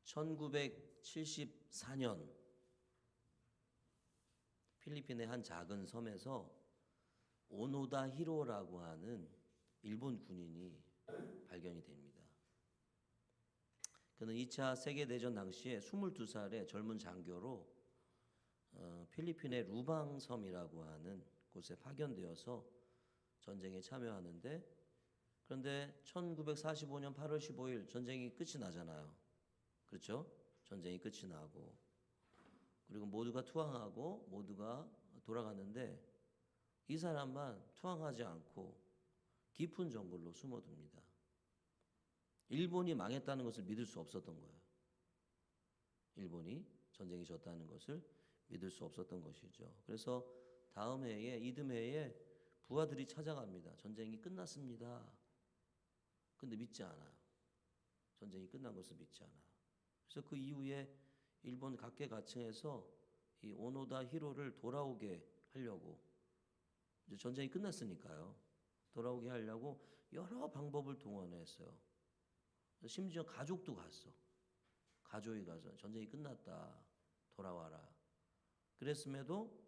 1974년 필리핀의 한 작은 섬에서 오노다 히로라고 하는 일본 군인이 발견이 됩니다. 그는 2차 세계대전 당시에 22살의 젊은 장교로 필리핀의 루방섬이라고 하는 곳에 파견되어서 전쟁에 참여하는데, 그런데 1945년 8월 15일 전쟁이 끝이 나잖아요. 그렇죠? 전쟁이 끝이 나고 그리고 모두가 투항하고 모두가 돌아가는데 이 사람만 투항하지 않고 깊은 정글로 숨어듭니다. 일본이 망했다는 것을 믿을 수 없었던 거예요. 일본이 전쟁이 졌다는 것을 믿을 수 없었던 것이죠. 그래서 다음 해에 이듬해에 부하들이 찾아갑니다. 전쟁이 끝났습니다. 근데 믿지 않아요. 전쟁이 끝난 것을 믿지 않아요. 그래서 그 이후에 일본 각계각층에서 이 오노다 히로를 돌아오게 하려고, 이제 전쟁이 끝났으니까요. 돌아오게 하려고 여러 방법을 동원했어요. 심지어 가족도 갔어. 가족이 가서 전쟁이 끝났다, 돌아와라. 그랬음에도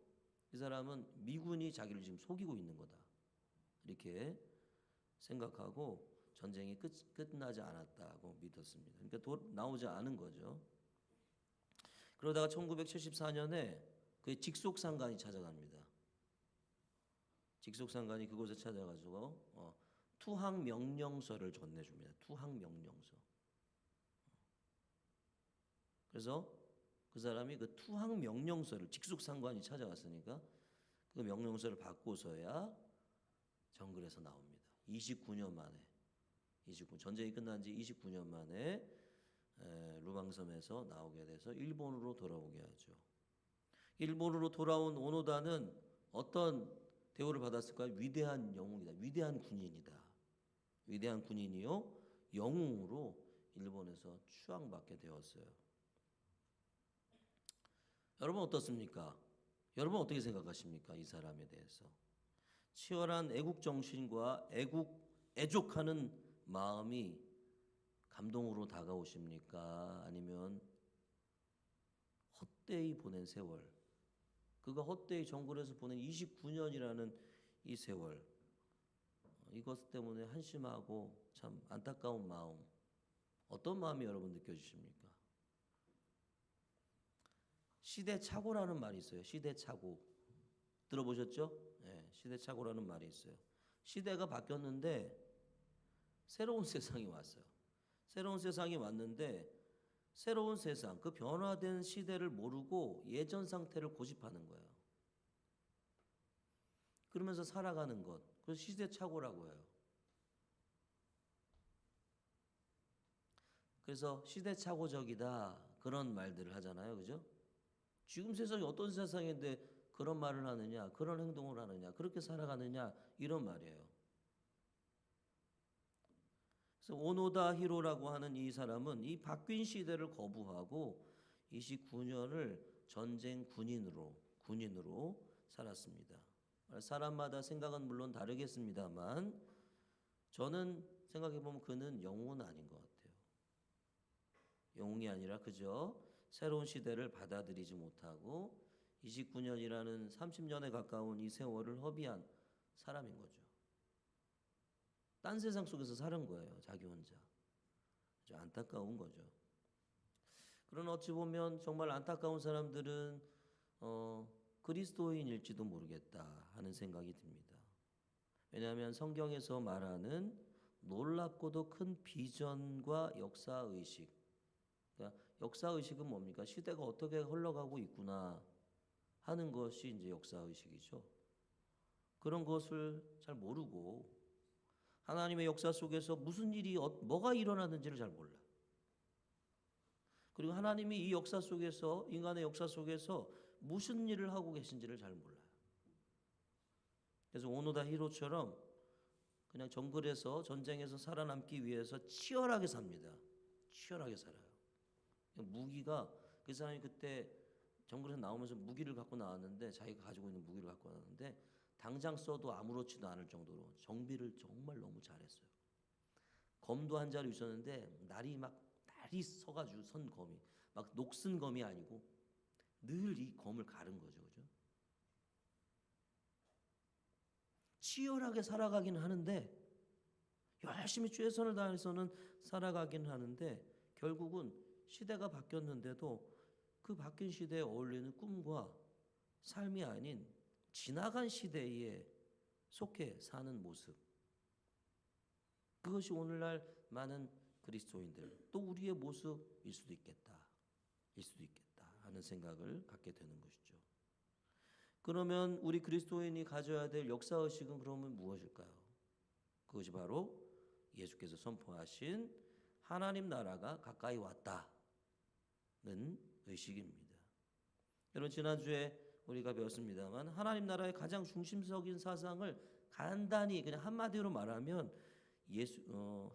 이 사람은 미군이 자기를 지금 속이고 있는 거다, 이렇게 생각하고 전쟁이 끝나지 않았다고 믿었습니다. 그러니까 나오지 않은 거죠. 그러다가 1974년에 그 직속상관이 찾아갑니다. 직속상관이 그곳에 찾아가지고 투항 명령서를 전해줍니다. 투항 명령서. 그래서 그 사람이 그 투항 명령서를, 직속상관이 찾아갔으니까 그 명령서를 받고서야 정글에서 나옵니다. 29년 만에, 전쟁이 끝난 지 29년 만에 루방섬에서 나오게 돼서 일본으로 돌아오게 하죠. 일본으로 돌아온 오노다는 어떤 대우를 받았을까요? 위대한 영웅이다. 위대한 군인이다. 위대한 군인이요, 영웅으로 일본에서 추앙받게 되었어요. 여러분 어떻습니까? 여러분 어떻게 생각하십니까? 이 사람에 대해서. 치열한 애국 정신과 애족하는 마음이 감동으로 다가오십니까? 아니면 헛되이 보낸 세월, 그가 헛되이 정글에서 보낸 29년이라는 이 세월, 이것 때문에 한심하고 참 안타까운 마음, 어떤 마음이 여러분 느껴지십니까? 시대착오라는 말이 있어요. 시대착오. 들어보셨죠? 네, 시대착오라는 말이 있어요. 시대가 바뀌었는데 새로운 세상이 왔어요. 새로운 세상이 왔는데 새로운 세상, 그 변화된 시대를 모르고 예전 상태를 고집하는 거예요. 그러면서 살아가는 것, 그래서 시대착오라고 해요. 그래서 시대착오적이다, 그런 말들을 하잖아요. 그죠? 지금 세상이 어떤 세상인데 그런 말을 하느냐, 그런 행동을 하느냐, 그렇게 살아가느냐, 이런 말이에요. 그래서 오노다 히로라고 하는 이 사람은 이 바뀐 시대를 거부하고 29년을 전쟁 군인으로 살았습니다. 사람마다 생각은 물론 다르겠습니다만 저는 생각해보면 그는 영웅은 아닌 것 같아요. 영웅이 아니라 그저 새로운 시대를 받아들이지 못하고 29년이라는 30년에 가까운 이 세월을 허비한 사람인 거죠. 딴 세상 속에서 사는 거예요. 자기 혼자. 아주 안타까운 거죠. 그러나 어찌 보면 정말 안타까운 사람들은 그리스도인일지도 모르겠다 하는 생각이 듭니다. 왜냐하면 성경에서 말하는 놀랍고도 큰 비전과 역사의식, 그러니까 역사의식은 뭡니까? 시대가 어떻게 흘러가고 있구나 하는 것이 이제 역사의식이죠. 그런 것을 잘 모르고 하나님의 역사 속에서 무슨 일이 뭐가 일어나는지를 잘 몰라. 그리고 하나님이 이 역사 속에서, 인간의 역사 속에서 무슨 일을 하고 계신지를 잘 몰라요. 그래서 오노다 히로처럼 그냥 정글에서, 전쟁에서 살아남기 위해서 치열하게 삽니다. 치열하게 살아요. 무기가, 그 사람이 그때 정글에서 나오면서 무기를 갖고 나왔는데, 자기가 가지고 있는 무기를 갖고 나왔는데 당장 써도 아무렇지도 않을 정도로 정비를 정말 너무 잘했어요. 검도 한 자루 있었는데 날이 막 잘 서가지고 선 검이 막 녹슨 검이 아니고 늘 이 검을 가른 거죠, 그죠? 치열하게 살아가긴 하는데 열심히 최선을 다해서는 살아가긴 하는데 결국은 시대가 바뀌었는데도 그 바뀐 시대에 어울리는 꿈과 삶이 아닌 지나간 시대에 속해 사는 모습, 그것이 오늘날 많은 그리스도인들 또 우리의 모습일 수도 있겠다 하는 생각을 갖게 되는 것이죠. 그러면 우리 그리스도인이 가져야 될 역사의식은 그러면 무엇일까요? 그것이 바로 예수께서 선포하신 하나님 나라가 가까이 왔다는 의식입니다. 여러분, 지난주에 우리가 배웠습니다만 하나님 나라의 가장 중심적인 사상을 간단히 그냥 한마디로 말하면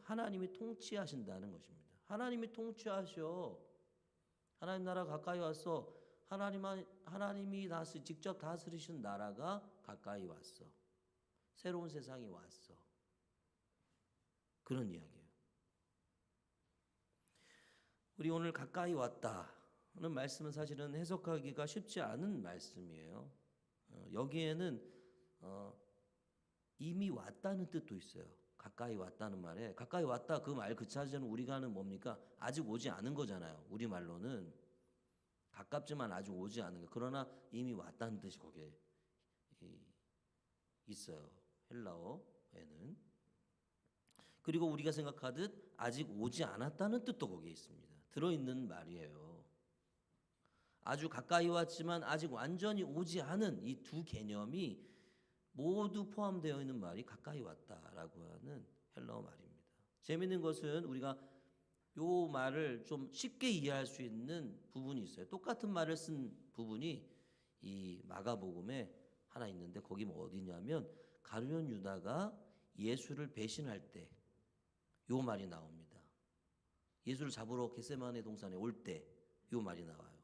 하나님이 통치하신다는 것입니다. 하나님이 통치하셔. 하나님 나라 가까이 와서 하나님이 직접 다스리신 나라가 가까이 왔어. 새로운 세상이 왔어. 그런 이야기예요. 우리 오늘 가까이 왔다는 말씀은 사실은 해석하기가 쉽지 않은 말씀이에요. 여기에는 이미 왔다는 뜻도 있어요. 가까이 왔다는 말에 가까이 왔다 그 말 그 차지는 우리가 하는 뭡니까? 아직 오지 않은 거잖아요. 우리말로는 가깝지만 아직 오지 않은 거. 그러나 이미 왔다는 뜻이 거기에 있어요. 헬라어에는. 그리고 우리가 생각하듯 아직 오지 않았다는 뜻도 거기에 있습니다. 들어있는 말이에요. 아주 가까이 왔지만 아직 완전히 오지 않은 이 두 개념이 모두 포함되어 있는 말이 가까이 왔다라고 하는 헬라어 말입니다. 재미있는 것은 우리가 요 말을 좀 쉽게 이해할 수 있는 부분이 있어요. 똑같은 말을 쓴 부분이 이 마가복음에 하나 있는데 거기 뭐 어디냐면 가룟 유다가 예수를 배신할 때 요 말이 나옵니다. 예수를 잡으러 겟세마네 동산에 올 때 요 말이 나와요.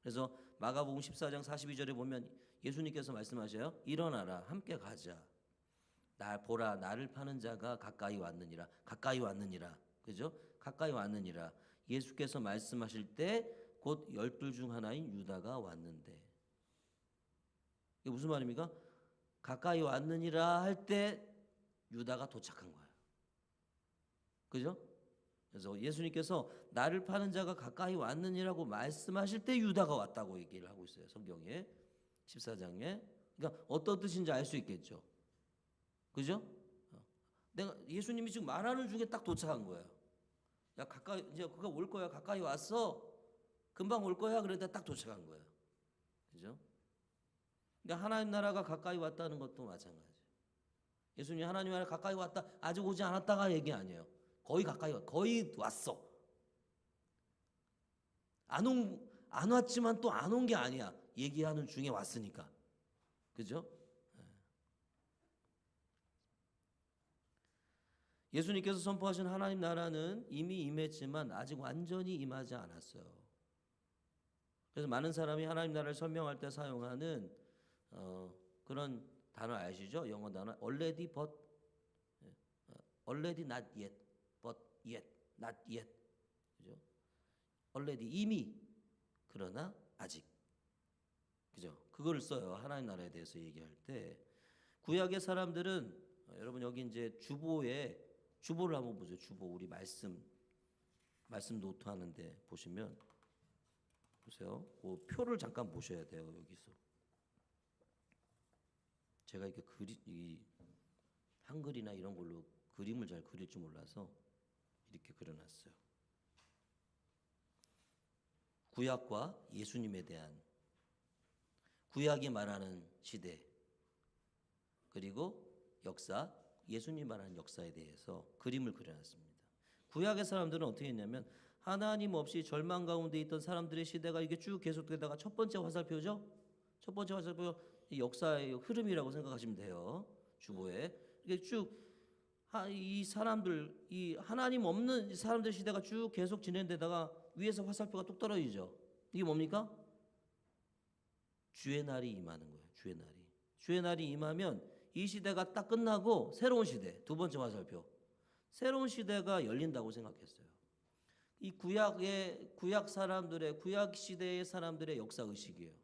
그래서 마가복음 14장 42절에 보면 예수님께서 말씀하셔요. 일어나라 함께 가자. 보라 나를 파는 자가 가까이 왔느니라. 가까이 왔느니라. 그죠? 가까이 왔느니라. 예수께서 말씀하실 때 곧 12 중 하나인 유다가 왔는데. 이게 무슨 말입니까? 가까이 왔느니라 할 때 유다가 도착한 거예요. 그죠? 그래서 예수님께서 나를 파는 자가 가까이 왔느니라고 말씀하실 때 유다가 왔다고 얘기를 하고 있어요. 성경에 14장에. 그러니까 어떤 뜻인지 알 수 있겠죠. 그죠? 내가 예수님이 지금 말하는 중에 딱 도착한 거예요. 야 가까이 이제 그가 올 거야. 가까이 왔어. 금방 올 거야. 그러다 딱 도착한 거예요. 그죠? 그러니까 하나님 나라가 가까이 왔다는 것도 마찬가지예요. 예수님 하나님 나라 가까이 왔다. 아직 오지 않았다가 얘기 아니에요. 거의 가까이 거의 왔어. 안 왔지만 또 안 온 게 아니야. 얘기하는 중에 왔으니까. 그죠? 예수님께서 선포하신 하나님 나라는 이미 임했지만 아직 완전히 임하지 않았어요. 그래서 많은 사람이 하나님 나라를 설명할 때 사용하는 그런 단어 아시죠? 영어 단어 already but already not yet but yet not yet. 그죠? already 이미 그러나 아직. 그죠? 그거를 써요. 하나님 나라에 대해서 얘기할 때. 구약의 사람들은 여러분 여기 이제 주보를 한번 보죠. 주보 우리 말씀 노트 하는데 보시면 보세요. 그 표를 잠깐 보셔야 돼요. 여기서 제가 이렇게 이 한글이나 이런 걸로 그림을 잘 그릴 줄 몰라서 이렇게 그려놨어요. 구약과 예수님에 대한 구약이 말하는 시대 그리고 역사 예수님 말하는 역사에 대해서 그림을 그려놨습니다. 구약의 사람들은 어떻게 했냐면 하나님 없이 절망 가운데 있던 사람들의 시대가 이게 쭉 계속되다가 첫 번째 화살표죠. 첫 번째 화살표 역사의 흐름이라고 생각하시면 돼요. 주보에 이게 쭉 이 사람들 이 하나님 없는 사람들 시대가 쭉 계속 진행되다가 위에서 화살표가 뚝 떨어지죠. 이게 뭡니까? 주의 날이 임하는 거예요. 주의 날이 임하면 이 시대가 딱 끝나고 새로운 시대 두 번째 화살표 새로운 시대가 열린다고 생각했어요. 이 구약 사람들의 구약 시대의 사람들의 역사 의식이에요.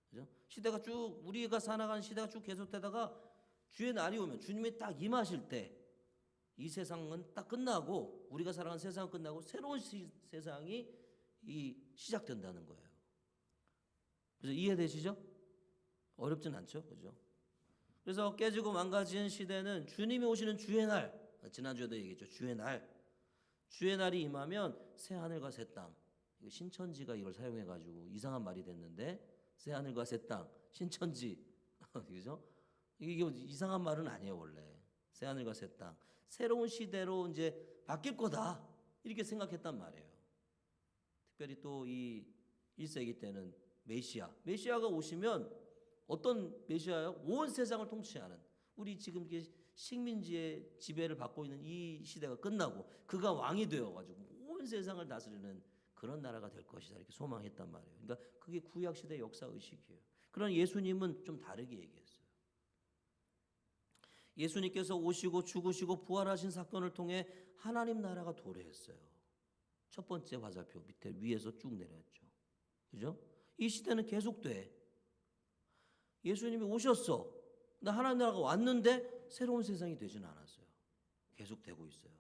그죠? 시대가 쭉 우리가 살아가는 시대가 쭉 계속되다가 주의 날이 오면 주님이 딱 임하실 때 이 세상은 딱 끝나고 우리가 살아가는 세상은 끝나고 새로운 세상이 시작된다는 거예요. 그래서 이해되시죠? 어렵진 않죠, 그죠? 그래서 깨지고 망가진 시대는 주님이 오시는 주의 날, 지난주에도 얘기했죠. 주의 날이 임하면 새 하늘과 새 땅. 신천지가 이걸 사용해가지고 이상한 말이 됐는데 새 하늘과 새 땅, 신천지, 그죠? 이게 이상한 말은 아니에요 원래. 새 하늘과 새 땅, 새로운 시대로 이제 바뀔 거다 이렇게 생각했단 말이에요. 특별히 또 이 1세기 때는 메시아가 오시면 어떤 메시아요? 온 세상을 통치하는 우리 지금 식민지의 지배를 받고 있는 이 시대가 끝나고 그가 왕이 되어가지고 온 세상을 다스리는 그런 나라가 될 것이다 이렇게 소망했단 말이에요. 그러니까 그게 구약 시대 역사 의식이에요. 그러나 예수님은 좀 다르게 얘기했어요. 예수님께서 오시고 죽으시고 부활하신 사건을 통해 하나님 나라가 도래했어요. 첫 번째 화살표 밑에 위에서 쭉 내려왔죠. 그죠? 이 시대는 계속돼. 예수님이 오셨어. 근데 하나님 나라가 왔는데 새로운 세상이 되지는 않았어요. 계속되고 있어요.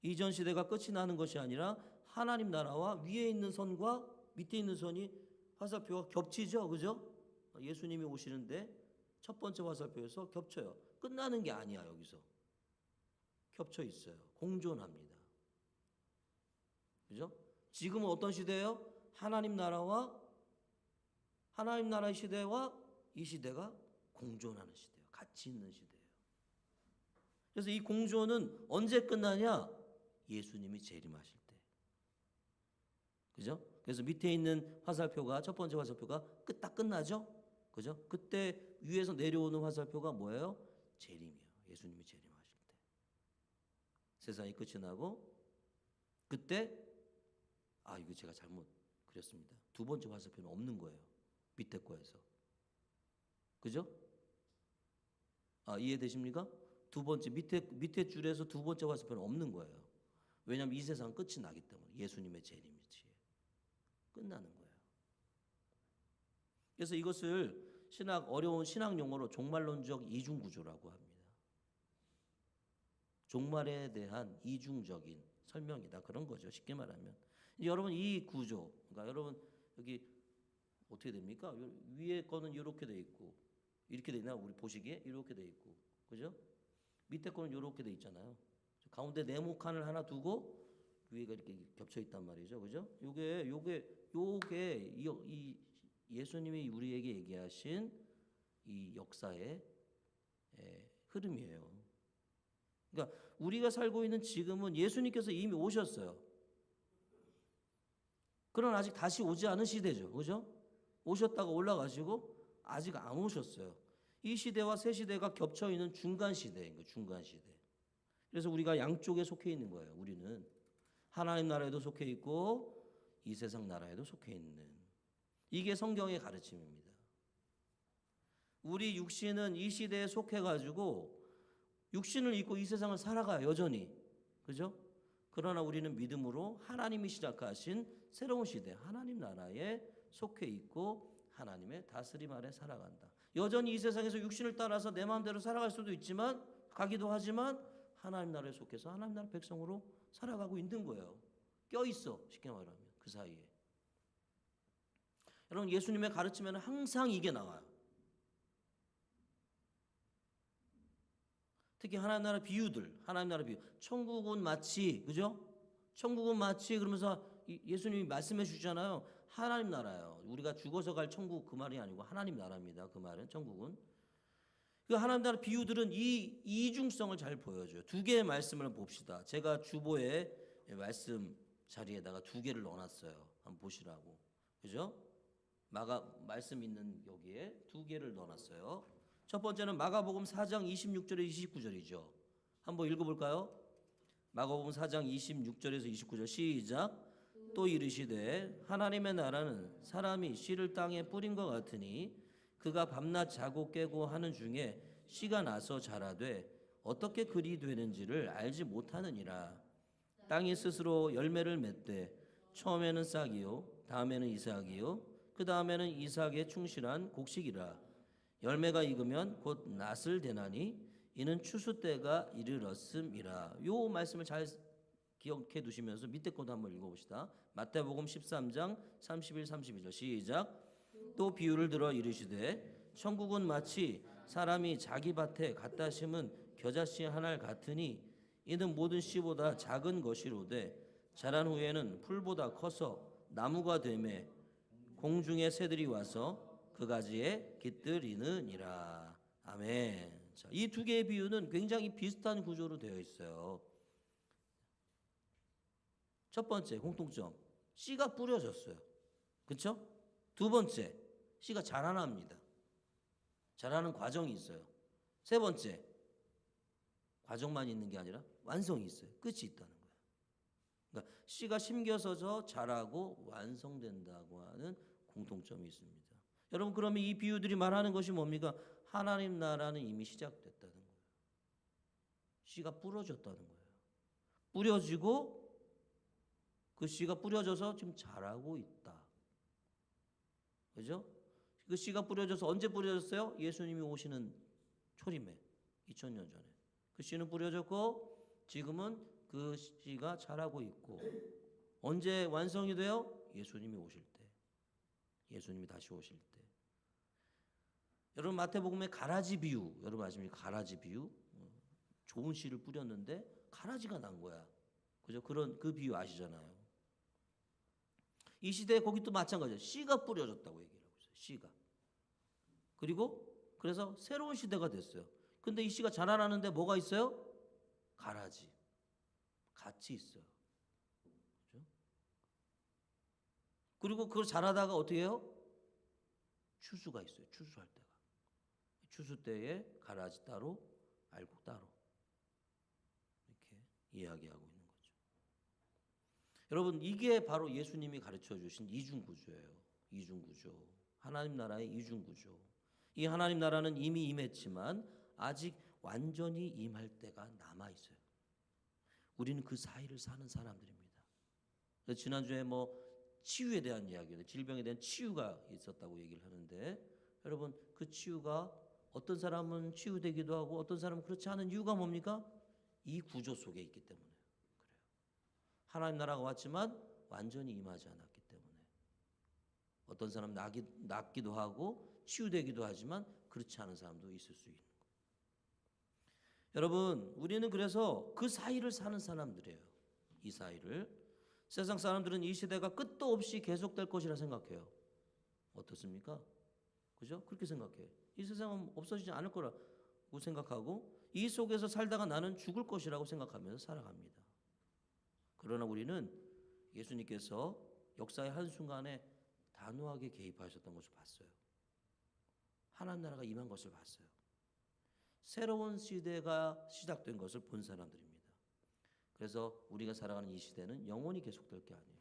이전 시대가 끝이 나는 것이 아니라 하나님 나라와 위에 있는 선과 밑에 있는 선이 화살표가 겹치죠. 그죠? 예수님이 오시는데 첫 번째 화살표에서 겹쳐요. 끝나는 게 아니야. 여기서 겹쳐 있어요. 공존합니다. 그죠? 지금은 어떤 시대예요? 하나님 나라의 시대와 이 시대가 공존하는 시대예요. 같이 있는 시대예요. 그래서 이 공존은 언제 끝나냐? 예수님이 재림하실 때. 그죠? 그래서 밑에 있는 화살표가 첫 번째 화살표가 딱 끝나죠? 그죠? 그때 위에서 내려오는 화살표가 뭐예요? 재림이에요. 예수님이 재림하실 때. 세상이 끝이 나고 그때 이거 제가 잘못 그렸습니다. 두 번째 화살표는 없는 거예요. 밑에 거에서. 그죠? 이해되십니까? 두 번째 밑에 줄에서 두 번째 화살표는 없는 거예요. 왜냐하면 이 세상 끝이 나기 때문에 예수님의 재림이지 끝나는 거예요. 그래서 이것을 어려운 신학 용어로 종말론적 이중 구조라고 합니다. 종말에 대한 이중적인 설명이다 그런 거죠. 쉽게 말하면 여러분 이 구조, 그러니까 여러분 여기 어떻게 됩니까? 위에 거는 이렇게 돼 있고 이렇게 돼 있나 우리 보시기에 이렇게 돼 있고, 그죠? 밑에 거는 이렇게 돼 있잖아요. 가운데 네모칸을 하나 두고 위에가 이렇게 겹쳐 있단 말이죠, 그죠? 요게 이 예수님이 우리에게 얘기하신 이 역사의 흐름이에요. 그러니까 우리가 살고 있는 지금은 예수님께서 이미 오셨어요. 그러나 아직 다시 오지 않은 시대죠, 그죠? 오셨다가 올라가시고 아직 안 오셨어요. 이 시대와 새 시대가 겹쳐 있는 중간 시대인 거예요, 중간 시대. 그래서 우리가 양쪽에 속해 있는 거예요. 우리는 하나님 나라에도 속해 있고 이 세상 나라에도 속해 있는 이게 성경의 가르침입니다. 우리 육신은 이 시대에 속해가지고 육신을 입고 이 세상을 살아가요, 여전히. 그죠? 그러나 우리는 믿음으로 하나님이 시작하신 새로운 시대, 하나님 나라에 속해 있고 하나님의 다스림 아래 살아간다. 여전히 이 세상에서 육신을 따라서 내 마음대로 살아갈 수도 있지만 가기도 하지만 하나님 나라에 속해서 하나님 나라 백성으로 살아가고 있는 거예요. 껴있어, 쉽게 말하면 그 사이에. 여러분 예수님의 가르침에는 항상 이게 나와요. 특히 하나님 나라 비유들, 하나님 나라 비유. 천국은 마치, 그죠? 천국은 마치 그러면서 예수님이 말씀해 주잖아요. 하나님 나라예요. 우리가 죽어서 갈 천국 그 말이 아니고 하나님 나라입니다. 그 말은 천국은. 그 하나님 나라 비유들은 이 이중성을 잘 보여줘요. 두 개의 말씀을 봅시다. 제가 주보에 말씀 자리에다가 두 개를 넣어놨어요. 한번 보시라고. 그죠? 말씀 있는 여기에 두 개를 넣어놨어요. 첫 번째는 마가복음 4장 26절에 29절이죠. 한번 읽어볼까요? 마가복음 4장 26절에서 29절 시작. 또 이르시되 하나님의 나라는 사람이 씨를 땅에 뿌린 것 같으니 그가 밤낮 자고 깨고 하는 중에 씨가 나서 자라되 어떻게 그리 되는지를 알지 못하느니라. 땅이 스스로 열매를 맺되 처음에는 싹이요 다음에는 이삭이요 그 다음에는 이삭의 충실한 곡식이라. 열매가 익으면 곧 낫을 되나니 이는 추수 때가 이르렀음이라. 요 말씀을 잘 기억해 두시면서 밑에 것도 한번 읽어봅시다. 마태복음 13장 31, 32절 시작. 또 비유를 들어 이르시되 천국은 마치 사람이 자기 밭에 갖다 심은 겨자씨 하나 같으니 이는 모든 씨보다 작은 것이로되 자란 후에는 풀보다 커서 나무가 되매 공중의 새들이 와서 그 가지에 깃들이느니라. 아멘. 자, 이 두 개의 비유는 굉장히 비슷한 구조로 되어 있어요. 첫 번째 공통점, 씨가 뿌려졌어요. 그렇죠? 두 번째, 씨가 자라납니다. 자라는 과정이 있어요. 세 번째, 과정만 있는 게 아니라 완성이 있어요. 끝이 있다는 거예요. 그러니까 씨가 심겨서 자라고 완성된다고 하는 공통점이 있습니다. 여러분, 그러면 이 비유들이 말하는 것이 뭡니까? 하나님 나라는 이미 시작됐다는 거예요. 씨가 뿌려졌다는 거예요. 뿌려지고 그 씨가 뿌려져서 지금 자라고 있다. 그죠? 그 씨가 뿌려져서 언제 뿌려졌어요? 예수님이 오시는 초림에 2000년 전에. 그 씨는 뿌려졌고 지금은 그 씨가 자라고 있고 언제 완성이 돼요? 예수님이 오실 때. 예수님이 다시 오실 때. 여러분 마태복음의 가라지 비유 여러분 아십니까? 가라지 비유. 좋은 씨를 뿌렸는데 가라지가 난 거야. 그죠? 그런 그 비유 아시잖아요. 이 시대에 거기 또 마찬가지예요. 씨가 뿌려졌다고 얘기를 하고 있어요. 씨가. 그리고 그래서 새로운 시대가 됐어요. 근데 이 씨가 자라나는데 뭐가 있어요? 가라지. 같이 있어요. 그렇죠? 그리고 그걸 자라다가 어떻게 해요? 추수가 있어요. 추수할 때가. 추수 때에 가라지 따로, 알곡 따로. 이렇게 이야기하고 있는 거죠. 여러분 이게 바로 예수님이 가르쳐 주신 이중구조예요. 이중구조. 하나님 나라의 이중구조. 이 하나님 나라는 이미 임했지만 아직 완전히 임할 때가 남아있어요. 우리는 그 사이를 사는 사람들입니다. 지난주에 치유에 대한 이야기예요. 질병에 대한 치유가 있었다고 얘기를 하는데 여러분 그 치유가 어떤 사람은 치유되기도 하고 어떤 사람은 그렇지 않은 이유가 뭡니까? 이 구조 속에 있기 때문에 그래요. 하나님 나라가 왔지만 완전히 임하지 않았기 때문에 어떤 사람은 낫기도 하고 치유되기도 하지만 그렇지 않은 사람도 있을 수 있는 거예요. 여러분 우리는 그래서 그 사이를 사는 사람들이에요. 이 사이를. 세상 사람들은 이 시대가 끝도 없이 계속될 것이라 생각해요. 어떻습니까? 그죠? 그렇게 생각해요. 이 세상은 없어지지 않을 거라고 생각하고 이 속에서 살다가 나는 죽을 것이라고 생각하면서 살아갑니다. 그러나 우리는 예수님께서 역사의 한순간에 단호하게 개입하셨던 것을 봤어요. 하나님 나라가 임한 것을 봤어요. 새로운 시대가 시작된 것을 본 사람들입니다. 그래서 우리가 살아가는 이 시대는 영원히 계속될 게 아니에요.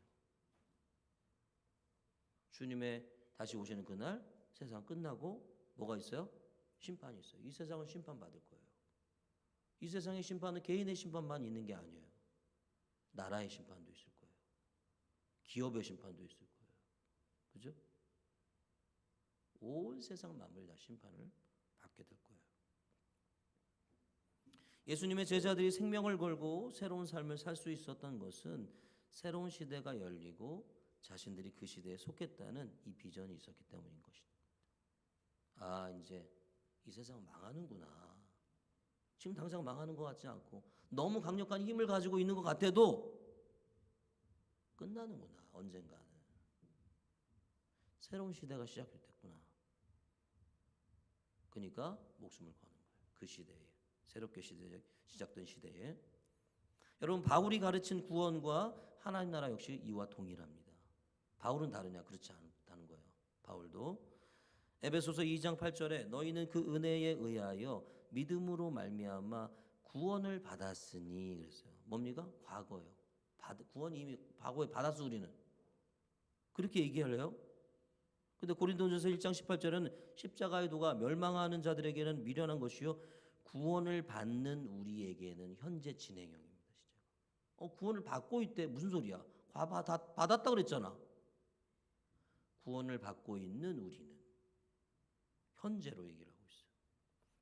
주님의 다시 오시는 그날 세상 끝나고 뭐가 있어요? 심판이 있어요. 이 세상은 심판받을 거예요. 이 세상의 심판은 개인의 심판만 있는 게 아니에요. 나라의 심판도 있을 거예요. 기업의 심판도 있을 거예요. 그죠? 온 세상 만물이 다 심판을 받게 될 거예요. 예수님의 제자들이 생명을 걸고 새로운 삶을 살 수 있었던 것은 새로운 시대가 열리고 자신들이 그 시대에 속했다는 이 비전이 있었기 때문인 것입니다. 아, 이제 이 세상은 망하는구나. 지금 당장 망하는 것 같지 않고 너무 강력한 힘을 가지고 있는 것 같아도 끝나는구나. 언젠가는. 새로운 시대가 시작됐구나. 그러니까 목숨을 거는 거예요. 그 시대에. 새롭게 시작된 시대에. 여러분 바울이 가르친 구원과 하나님 나라 역시 이와 동일합니다. 바울은 다르냐? 그렇지 않다는 거예요. 바울도 에베소서 2장 8절에 너희는 그 은혜에 의하여 믿음으로 말미암아 구원을 받았으니 그랬어요. 뭡니까? 과거요. 구원 이미 과거에 받았어 우리는. 그렇게 얘기하래요. 근데 고린도전서 1장 18절에는 십자가의 도가 멸망하는 자들에게는 미련한 것이요 구원을 받는 우리에게는 현재 진행형입니다. 시제가. 구원을 받고 있대. 무슨 소리야? 받았다 그랬잖아. 구원을 받고 있는 우리는 현재로 얘기를 하고 있어요.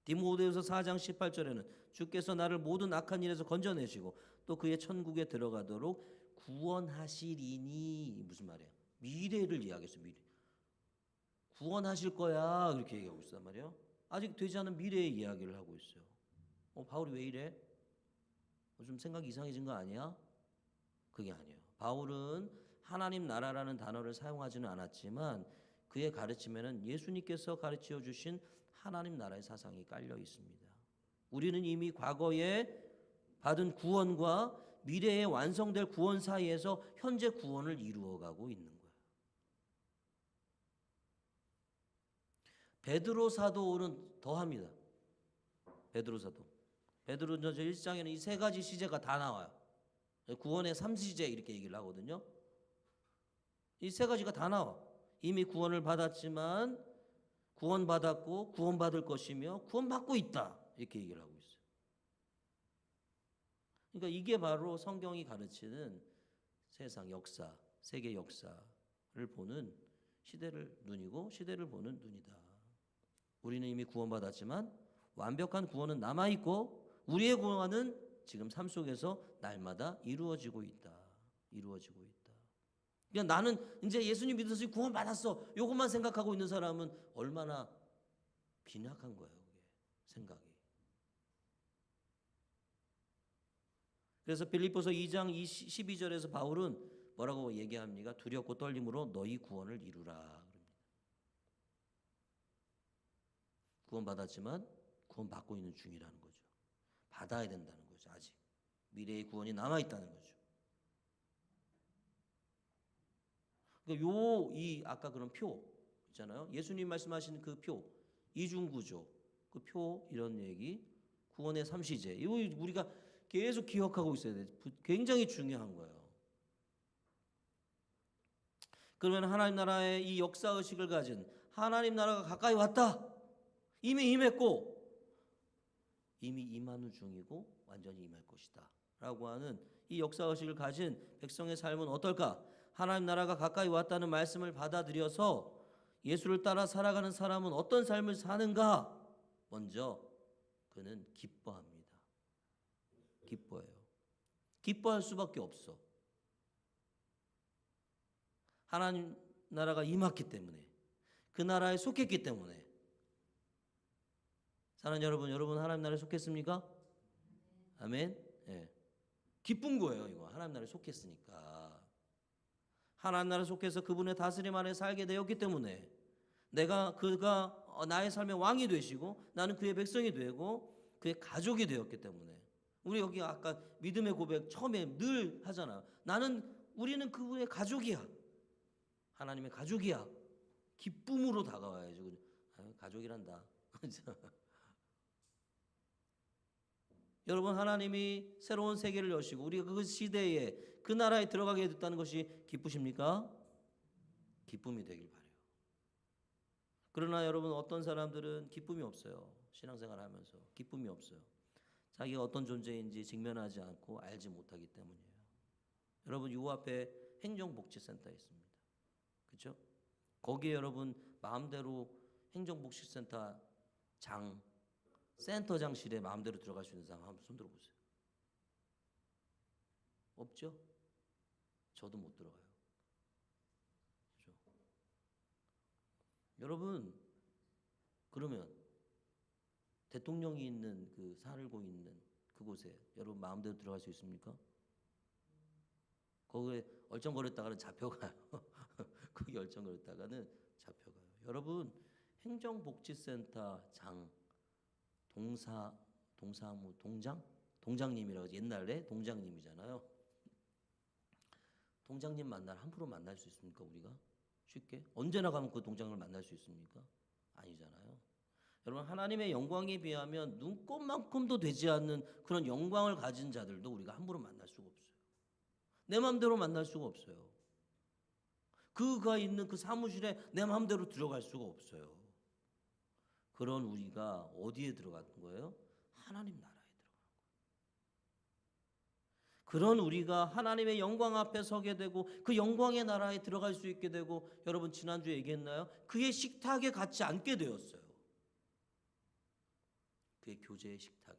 디모데후서 4장 18절에는 주께서 나를 모든 악한 일에서 건져내시고 또 그의 천국에 들어가도록 구원하시리니, 무슨 말이야? 미래를 이야기했어. 미래. 구원하실 거야, 그렇게 얘기하고 있단 말이에요. 아직 되지 않은 미래의 이야기를 하고 있어요. 바울이 왜 이래? 좀 생각이 이상해진 거 아니야? 그게 아니에요. 바울은 하나님 나라라는 단어를 사용하지는 않았지만 그의 가르침에는 예수님께서 가르쳐 주신 하나님 나라의 사상이 깔려 있습니다. 우리는 이미 과거에 받은 구원과 미래에 완성될 구원 사이에서 현재 구원을 이루어가고 있는 거예요. 베드로 사도는 더합니다. 베드로 사도. 베드로전서 1장에는 이 세 가지 시제가 다 나와요. 구원의 3시제 이렇게 얘기를 하거든요. 이 세 가지가 다 나와. 이미 구원을 받았지만 구원받았고 구원받을 것이며 구원받고 있다, 이렇게 얘기를 하고 있어요. 그러니까 이게 바로 성경이 가르치는 세상 역사, 세계 역사를 보는 시대를 눈이고 시대를 보는 눈이다. 우리는 이미 구원받았지만 완벽한 구원은 남아있고 우리의 구원은 지금 삶 속에서 날마다 이루어지고 있다. 이루어지고 있다. 그러니까 나는 이제 예수님 믿어서 구원받았어, 이것만 생각하고 있는 사람은 얼마나 빈약한 거예요, 그게 생각이. 그래서 빌립보서 2장 12절에서 바울은 뭐라고 얘기합니까? 두렵고 떨림으로 너희 구원을 이루라 그럽니다. 구원받았지만 구원받고 있는 중이라는 거죠. 받아야 된다는 거죠. 아직 미래의 구원이 남아있다는 거죠. 그러니까 이 아까 그런 표 있잖아요. 예수님 말씀하신 그 표, 이중구조, 그 표, 이런 얘기, 구원의 3시제, 이거 우리가 계속 기억하고 있어야 돼. 굉장히 중요한 거예요. 그러면 하나님 나라의 이 역사의식을 가진, 하나님 나라가 가까이 왔다, 이미 임했고 이미 임하는 중이고 완전히 임할 것이다 라고 하는 이 역사의식을 가진 백성의 삶은 어떨까? 하나님 나라가 가까이 왔다는 말씀을 받아들여서 예수를 따라 살아가는 사람은 어떤 삶을 사는가? 먼저 그는 기뻐합니다. 기뻐해요. 기뻐할 수밖에 없어. 하나님 나라가 임했기 때문에, 그 나라에 속했기 때문에. 사랑하는 여러분 하나님 나라에 속했습니까? 아멘. 예. 기쁜 거예요, 이거. 하나님 나라에 속했으니까. 하나님 나라에 속해서 그분의 다스림 안에 살게 되었기 때문에 그가 나의 삶의 왕이 되시고 나는 그의 백성이 되고 그의 가족이 되었기 때문에. 우리 여기 아까 믿음의 고백 처음에 늘 하잖아요. 우리는 그분의 가족이야. 하나님의 가족이야. 기쁨으로 다가와야죠. 가족이란다. 여러분, 하나님이 새로운 세계를 여시고 우리가 그 시대에 그 나라에 들어가게 됐다는 것이 기쁘십니까? 기쁨이 되길 바라요. 그러나 여러분, 어떤 사람들은 기쁨이 없어요. 신앙생활 하면서 기쁨이 없어요. 자기가 어떤 존재인지 직면하지 않고 알지 못하기 때문이에요. 여러분, 요 앞에 행정복지센터 있습니다. 그렇죠? 거기에 여러분 마음대로 행정복지센터 센터장실에 마음대로 들어갈 수 있는 사람 한번 손 들어보세요. 없죠? 저도 못 들어가요. 그렇죠? 여러분, 그러면 대통령이 있는 살고 있는 그곳에 여러분 마음대로 들어갈 수 있습니까? 거기에 얼쩡거렸다가는 잡혀가요. 거기 얼쩡거렸다가는 잡혀가요. 여러분, 행정복지센터 동사무 동장님이라고 옛날에 동장님이잖아요. 동장님 함부로 만날 수 있습니까, 우리가? 쉽게? 언제나 가면 그 동장을 만날 수 있습니까? 아니잖아요. 여러분, 하나님의 영광에 비하면 눈꼽만큼도 되지 않는 그런 영광을 가진 자들도 우리가 함부로 만날 수가 없어요. 내 마음대로 만날 수가 없어요. 그가 있는 그 사무실에 내 마음대로 들어갈 수가 없어요. 그런 우리가 어디에 들어간 거예요? 하나님 나라에 들어간 거예요. 그런 우리가 하나님의 영광 앞에 서게 되고 그 영광의 나라에 들어갈 수 있게 되고, 여러분 지난주에 얘기했나요? 그의 식탁에 같이 앉게 되었어요. 그의 교제의 식탁에.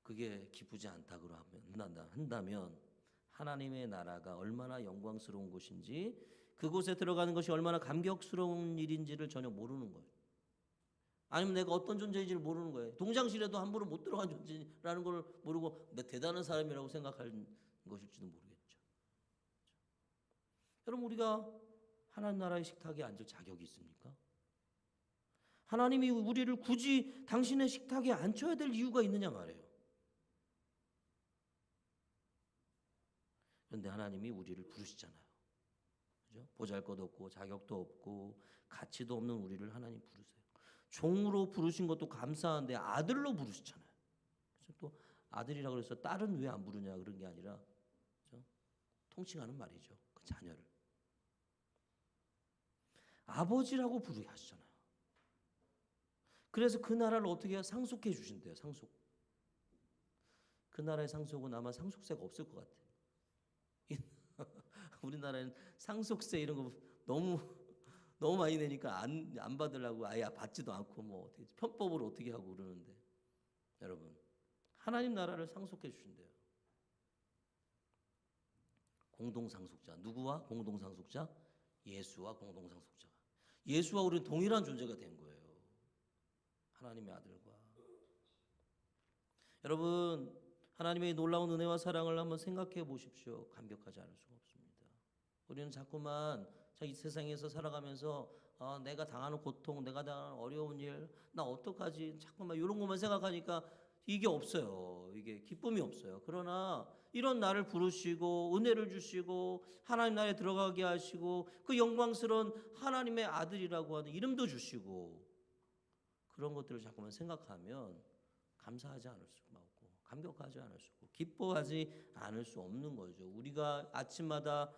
그게 기쁘지 않다고 한다면 하나님의 나라가 얼마나 영광스러운 곳인지, 그곳에 들어가는 것이 얼마나 감격스러운 일인지를 전혀 모르는 거예요. 아니면 내가 어떤 존재인지를 모르는 거예요. 동장실에도 함부로 못 들어간 존재라는 걸 모르고 내 대단한 사람이라고 생각하는 것일지도 모르겠죠. 여러분, 우리가 하나님 나라의 식탁에 앉을 자격이 있습니까? 하나님이 우리를 굳이 당신의 식탁에 앉혀야 될 이유가 있느냐 말이에요. 그런데 하나님이 우리를 부르시잖아요. 그죠? 보잘것없고 자격도 없고 가치도 없는 우리를 하나님 부르세요. 종으로 부르신 것도 감사한데 아들로 부르시잖아요. 그죠? 또 아들이라고 그래서 딸은 왜 안 부르냐 그런 게 아니라, 그죠? 통칭하는 말이죠. 그 자녀를 아버지라고 부르게 하시잖아요. 그래서 그 나라를 어떻게 해야 상속해 주신대요. 상속. 그 나라의 상속은 아마 상속세가 없을 것 같아요. 우리나라는 상속세 이런 거 너무 많이 내니까 안 받으려고 아예 받지도 않고 뭐 어떻게 편법으로 어떻게 하고 그러는데, 여러분 하나님 나라를 상속해 주신대요. 공동상속자. 누구와 공동상속자? 예수와 공동상속자가. 예수와 우리는 동일한 존재가 된 거예요. 하나님의 아들과. 여러분, 하나님의 놀라운 은혜와 사랑을 한번 생각해 보십시오. 감격하지 않을 수가 없습니다. 우리는 자꾸만 이 세상에서 살아가면서 내가 당하는 고통, 내가 당하는 어려운 일, 나 어떡하지? 자꾸만 이런 것만 생각하니까 이게 없어요. 이게 기쁨이 없어요. 그러나 이런 나를 부르시고 은혜를 주시고 하나님 나라에 들어가게 하시고 그 영광스러운 하나님의 아들이라고 하는 이름도 주시고, 그런 것들을 자꾸만 생각하면 감사하지 않을 수가 없고 감격하지 않을 수 없고 기뻐하지 않을 수 없는 거죠. 우리가 아침마다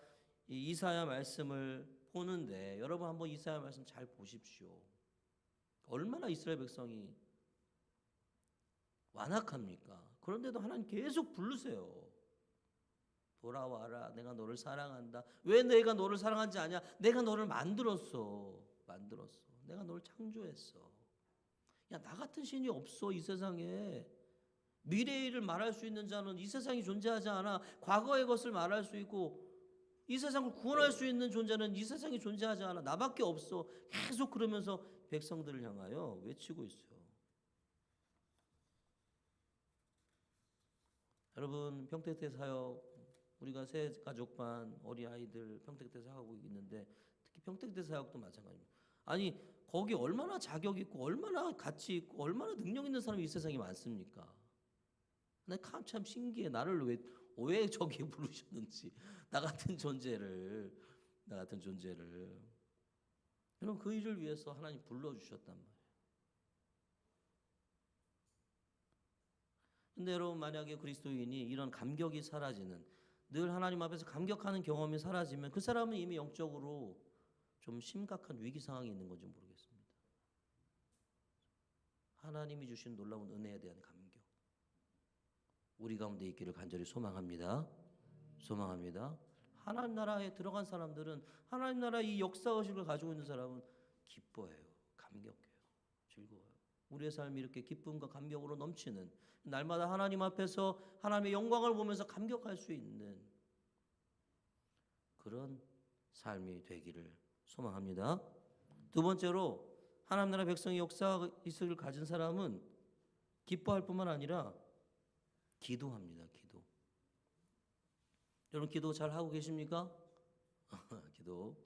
이 이사야 말씀을 보는데, 여러분 한번 이사야 말씀 잘 보십시오. 얼마나 이스라엘 백성이 완악합니까? 그런데도 하나님 계속 부르세요. 돌아와라, 내가 너를 사랑한다. 왜 내가 너를 사랑하지 않냐? 내가 너를 만들었어. 내가 너를 창조했어. 야, 나 같은 신이 없어 이 세상에. 미래의 일을 말할 수 있는 자는 이 세상이 존재하지 않아. 과거의 것을 말할 수 있고 이 세상을 구원할 수 있는 존재는 이 세상이 존재하지 않아. 나밖에 없어. 계속 그러면서 백성들을 향하여 외치고 있어요. 여러분, 평택대 사역, 우리가 새 가족반 어린아이들 평택대 사역하고 있는데, 특히 평택대 사역도 마찬가지입니다. 아니, 거기 얼마나 자격 있고 얼마나 가치 있고 얼마나 능력 있는 사람이 이 세상에 많습니까? 내가 참 신기해. 나를 왜 저기에 부르셨는지. 나 같은 존재를. 여러분, 그 일을 위해서 하나님 불러주셨단 말이에요. 근데 여러분, 만약에 그리스도인이 이런 감격이 사라지는, 늘 하나님 앞에서 감격하는 경험이 사라지면 그 사람은 이미 영적으로 좀 심각한 위기 상황이 있는 건지 모르겠습니다. 하나님이 주신 놀라운 은혜에 대한 감격, 우리 가운데 있기를 간절히 소망합니다. 하나님 나라에 들어간 사람들은, 하나님 나라 이 역사의식을 가지고 있는 사람은 기뻐해요. 감격해요. 즐거워요. 우리의 삶이 이렇게 기쁨과 감격으로 넘치는, 날마다 하나님 앞에서 하나님의 영광을 보면서 감격할 수 있는 그런 삶이 되기를 소망합니다. 두 번째로, 하나님 나라 백성의 역사의식을 가진 사람은 기뻐할 뿐만 아니라 기도합니다. 기도. 여러분, 기도 잘 하고 계십니까? 기도.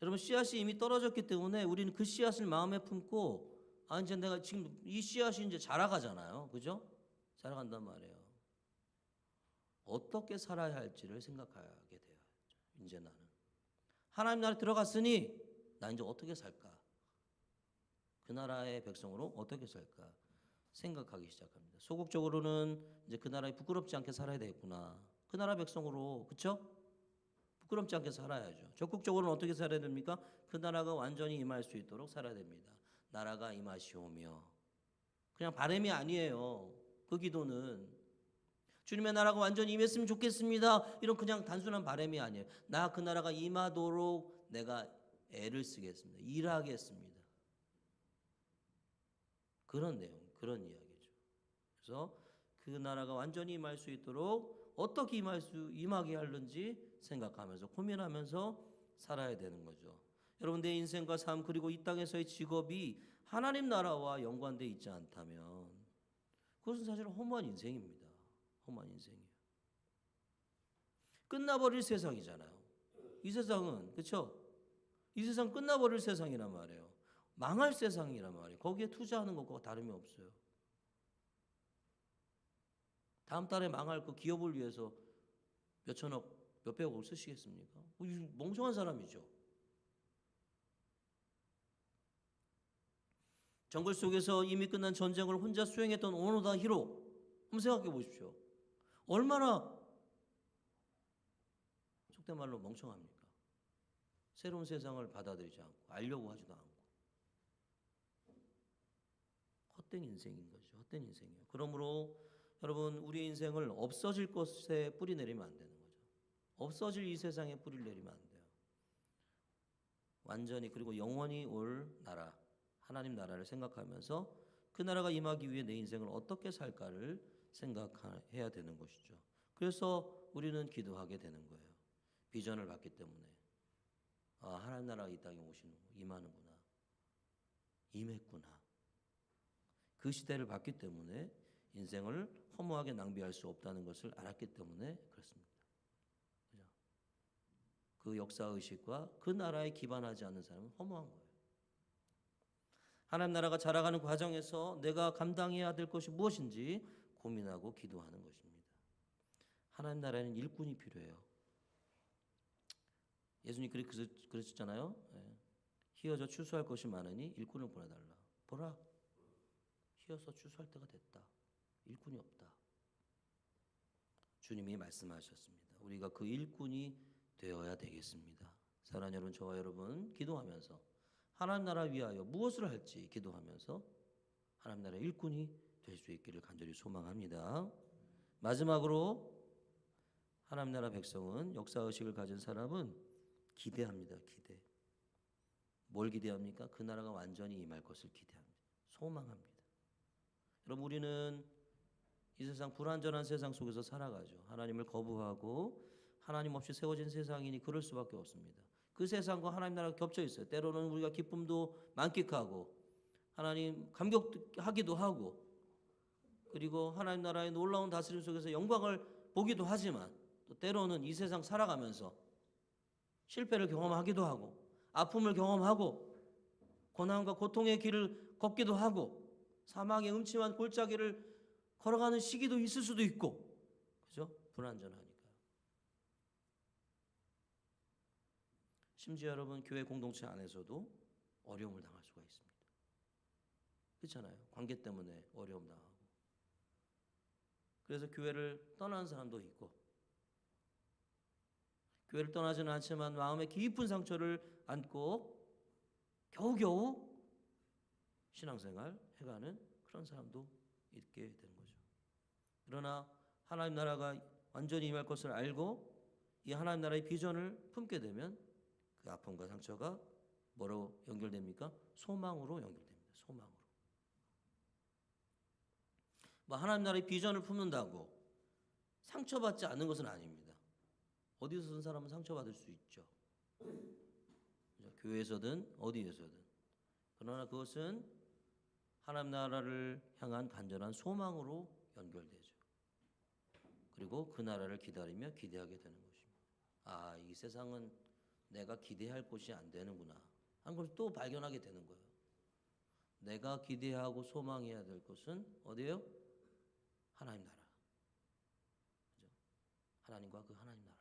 여러분, 씨앗이 이미 떨어졌기 때문에 우리는 그 씨앗을 마음에 품고, 이제 내가 지금 이 씨앗이 이제 자라가잖아요. 그죠? 자라간단 말이에요. 어떻게 살아야 할지를 생각하게 돼요. 이제 나는 하나님 나라에 들어갔으니 나 이제 어떻게 살까? 그 나라의 백성으로 어떻게 살까? 생각하기 시작합니다. 소극적으로는 이제 그 나라에 부끄럽지 않게 살아야 되겠구나. 그 나라 백성으로, 그렇죠? 부끄럽지 않게 살아야죠. 적극적으로는 어떻게 살아야 됩니까? 그 나라가 완전히 임할 수 있도록 살아야 됩니다. 나라가 임하시오며 그냥 바람이 아니에요. 그 기도는 주님의 나라가 완전히 임했으면 좋겠습니다. 이런 그냥 단순한 바람이 아니에요. 나 그 나라가 임하도록 내가 애를 쓰겠습니다. 일하겠습니다. 그런 내용, 그런 이야기죠. 그래서 그 나라가 완전히 임할 수 있도록 어떻게 임하게 하는지 생각하면서 고민하면서 살아야 되는 거죠. 여러분, 내 인생과 삶 그리고 이 땅에서의 직업이 하나님 나라와 연관되어 있지 않다면 그것은 사실 허무한 인생입니다. 허무한 인생이에요. 끝나버릴 세상이잖아요. 이 세상은, 그렇죠? 이 세상 끝나버릴 세상이란 말이에요. 망할 세상이란 말이에요. 거기에 투자하는 것과 다름이 없어요. 다음 달에 망할 그 기업을 위해서 몇 천억, 몇 백억을 쓰시겠습니까? 멍청한 사람이죠. 정글 속에서 이미 끝난 전쟁을 혼자 수행했던 오노다 히로, 한번 생각해 보십시오. 얼마나 속된 말로 멍청합니까? 새로운 세상을 받아들이지 않고 알려고 하지도 않고 헛된 인생인 거죠. 헛된 인생이에요. 그러므로 여러분, 우리의 인생을 없어질 것에 뿌리 내리면 안 되는 거죠. 없어질 이 세상에 뿌리를 내리면 안 돼요. 완전히 그리고 영원히 올 나라, 하나님 나라를 생각하면서 그 나라가 임하기 위해 내 인생을 어떻게 살까를 생각해야 되는 것이죠. 그래서 우리는 기도하게 되는 거예요. 비전을 받기 때문에 하나님 나라가 이 땅에 임하는구나, 임했구나. 그 시대를 봤기 때문에 인생을 허무하게 낭비할 수 없다는 것을 알았기 때문에 그렇습니다. 그죠? 그 역사의식과 그 나라에 기반하지 않는 사람은 허무한 거예요. 하나님 나라가 자라가는 과정에서 내가 감당해야 될 것이 무엇인지 고민하고 기도하는 것입니다. 하나님 나라에는 일꾼이 필요해요. 예수님 그러셨잖아요. 희어져 추수할 것이 많으니 일꾼을 보내달라. 보라, 희어서 추수할 때가 됐다. 일꾼이 없다. 주님이 말씀하셨습니다. 우리가 그 일꾼이 되어야 되겠습니다. 사랑하는 여러분, 저와 여러분 기도하면서 하나님 나라 위하여 무엇을 할지 기도하면서 하나님 나라의 일꾼이 될 수 있기를 간절히 소망합니다. 마지막으로 하나님 나라 백성은, 역사의식을 가진 사람은 기대합니다. 기대. 뭘 기대합니까? 그 나라가 완전히 임할 것을 기대합니다. 소망합니다. 여러분, 우리는 이 세상 불완전한 세상 속에서 살아가죠. 하나님을 거부하고 하나님 없이 세워진 세상이니 그럴 수밖에 없습니다. 그 세상과 하나님 나라가 겹쳐 있어요. 때로는 우리가 기쁨도 만끽하고 하나님 감격하기도 하고, 그리고 하나님 나라의 놀라운 다스림 속에서 영광을 보기도 하지만 또 때로는 이 세상 살아가면서 실패를 경험하기도 하고 아픔을 경험하고 고난과 고통의 길을 걷기도 하고 사망의 음침한 골짜기를 걸어가는 시기도 있을 수도 있고, 그죠? 불완전하니까요. 심지어 여러분, 교회 공동체 안에서도 어려움을 당할 수가 있습니다. 그렇잖아요. 관계 때문에 어려움 당하고. 그래서 교회를 떠나는 사람도 있고, 교회를 떠나지는 않지만 마음에 깊은 상처를 안고 겨우겨우 신앙생활 해가는 그런 사람도 있게 되는 거죠. 그러나 하나님 나라가 완전히 임할 것을 알고 이 하나님 나라의 비전을 품게 되면 그 아픔과 상처가 뭐로 연결됩니까? 소망으로 연결됩니다. 소망으로. 하나님 나라의 비전을 품는다고 상처받지 않는 것은 아닙니다. 어디서 든 사람은 상처받을 수 있죠. 교회에서든 어디에서든. 그러나 그것은 하나님 나라를 향한 간절한 소망으로 연결되죠. 그리고 그 나라를 기다리며 기대하게 되는 것입니다. 이 세상은 내가 기대할 곳이 안 되는구나 한 걸 또 발견하게 되는 거예요. 내가 기대하고 소망해야 될 것은 어디예요? 하나님 나라. 그죠? 하나님과 그 하나님 나라.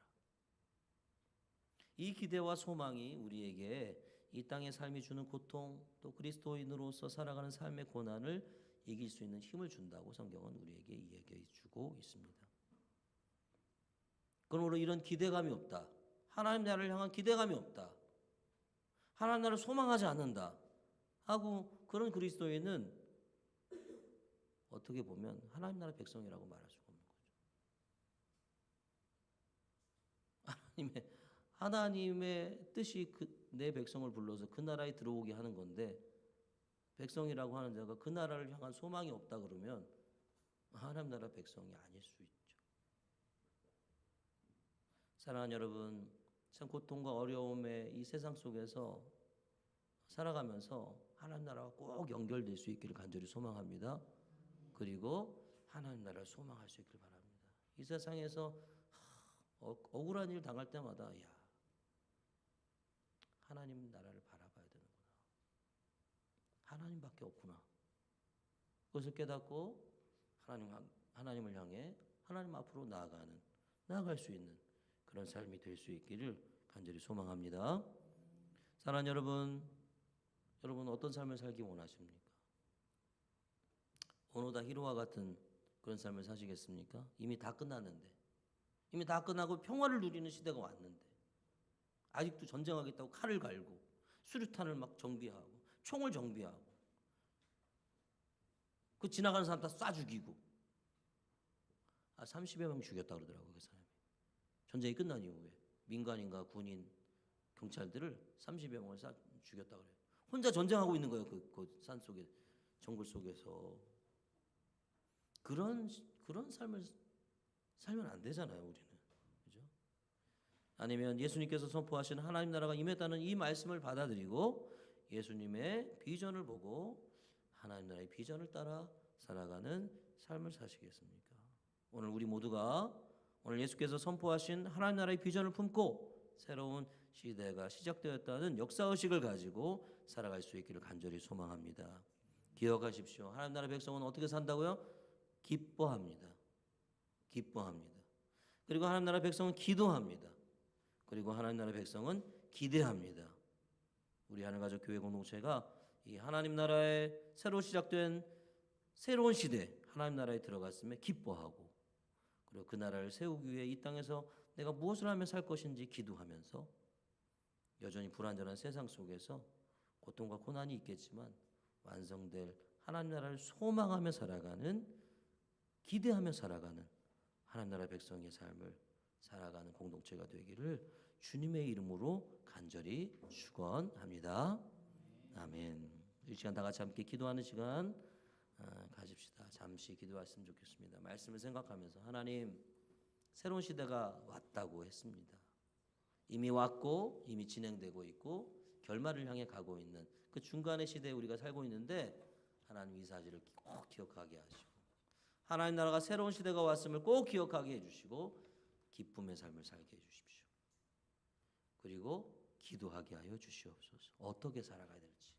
이 기대와 소망이 우리에게 이 땅의 삶이 주는 고통, 또 그리스도인으로서 살아가는 삶의 고난을 이길 수 있는 힘을 준다고 성경은 우리에게 이야기해 주고 있습니다. 그러므로 이런 기대감이 없다, 하나님 나라를 향한 기대감이 없다, 하나님 나라를 소망하지 않는다 하고 그런 그리스도인은 어떻게 보면 하나님 나라 백성이라고 말할 수가 없는 거죠. 하나님의 뜻이 내 백성을 불러서 그 나라에 들어오게 하는 건데, 백성이라고 하는 자가 그 나라를 향한 소망이 없다 그러면 하나님 나라 백성이 아닐 수 있죠. 사랑하는 여러분, 참 고통과 어려움의 이 세상 속에서 살아가면서 하나님 나라와 꼭 연결될 수 있기를 간절히 소망합니다. 그리고 하나님 나라를 소망할 수 있기를 바랍니다. 이 세상에서 억울한 일 당할 때마다 하나님 나라를 바라봐야 되는구나. 하나님밖에 없구나. 그것을 깨닫고 하나님을 향해 하나님 앞으로 나아갈 수 있는 그런 삶이 될 수 있기를 간절히 소망합니다. 사랑하는 여러분 어떤 삶을 살기 원하십니까? 오노다 히로와 같은 그런 삶을 사시겠습니까? 이미 다 끝났는데, 이미 다 끝나고 평화를 누리는 시대가 왔는데 아직도 전쟁하겠다고 칼을 갈고 수류탄을 막 정비하고 총을 정비하고 그 지나가는 사람 다 쏴 죽이고 30여 명 죽였다 그러더라고요. 그 사람이. 전쟁이 끝난 이후에 민간인과 군인, 경찰들을 30여 명을 죽였다 그래요. 혼자 전쟁하고 있는 거예요. 그 산속에, 정글 속에서. 그런 삶을 살면 안 되잖아요, 우리는. 그죠? 아니면 예수님께서 선포하신 하나님 나라가 임했다는 이 말씀을 받아들이고 예수님의 비전을 보고 하나님 나라의 비전을 따라 살아가는 삶을 사시겠습니까? 오늘 우리 모두가 오늘 예수께서 선포하신 하나님 나라의 비전을 품고 새로운 시대가 시작되었다는 역사의식을 가지고 살아갈 수 있기를 간절히 소망합니다. 기억하십시오. 하나님 나라 백성은 어떻게 산다고요? 기뻐합니다. 기뻐합니다. 그리고 하나님 나라 백성은 기도합니다. 그리고 하나님 나라 백성은 기대합니다. 우리 하늘가족 교회 공동체가 이 하나님 나라의 새로 시작된 새로운 시대, 하나님 나라에 들어갔음에 기뻐하고, 그리고 그 나라를 세우기 위해 이 땅에서 내가 무엇을 하며 살 것인지 기도하면서 여전히 불완전한 세상 속에서 고통과 고난이 있겠지만 완성될 하나님 나라를 소망하며 살아가는, 기대하며 살아가는 하나님 나라 백성의 삶을 살아가는 공동체가 되기를 주님의 이름으로 간절히 축원합니다. 아멘. 이 시간 다 같이 함께 기도하는 시간 가집시다. 잠시 기도했으면 좋겠습니다. 말씀을 생각하면서 하나님, 새로운 시대가 왔다고 했습니다. 이미 왔고 이미 진행되고 있고 결말을 향해 가고 있는 그 중간의 시대에 우리가 살고 있는데 하나님 이 사실을 꼭 기억하게 하시고 하나님 나라가 새로운 시대가 왔음을 꼭 기억하게 해주시고 기쁨의 삶을 살게 해주십시오. 그리고 기도하게 하여 주시옵소서. 어떻게 살아가야 될지,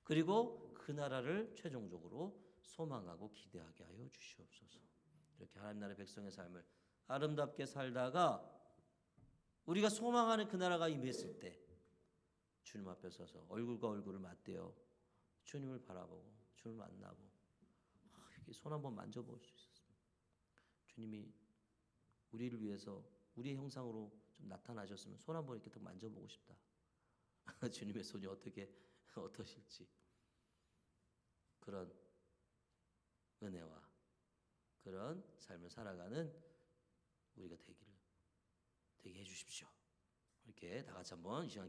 그리고 그 나라를 최종적으로 소망하고 기대하게 하여 주시옵소서. 이렇게 하나님 나라의 백성의 삶을 아름답게 살다가 우리가 소망하는 그 나라가 임했을 때 주님 앞에 서서 얼굴과 얼굴을 맞대어 주님을 바라보고 주님을 만나고 이렇게 손 한번 만져볼 수 있었습니다. 주님이 우리를 위해서 우리의 형상으로 좀 나타나셨으면 손 한번 이렇게 딱 만져보고 싶다. 주님의 손이 어떠실지 그런 은혜와 그런 삶을 살아가는 우리가 되게 해주십시오. 이렇게 다 같이 한번 이 시간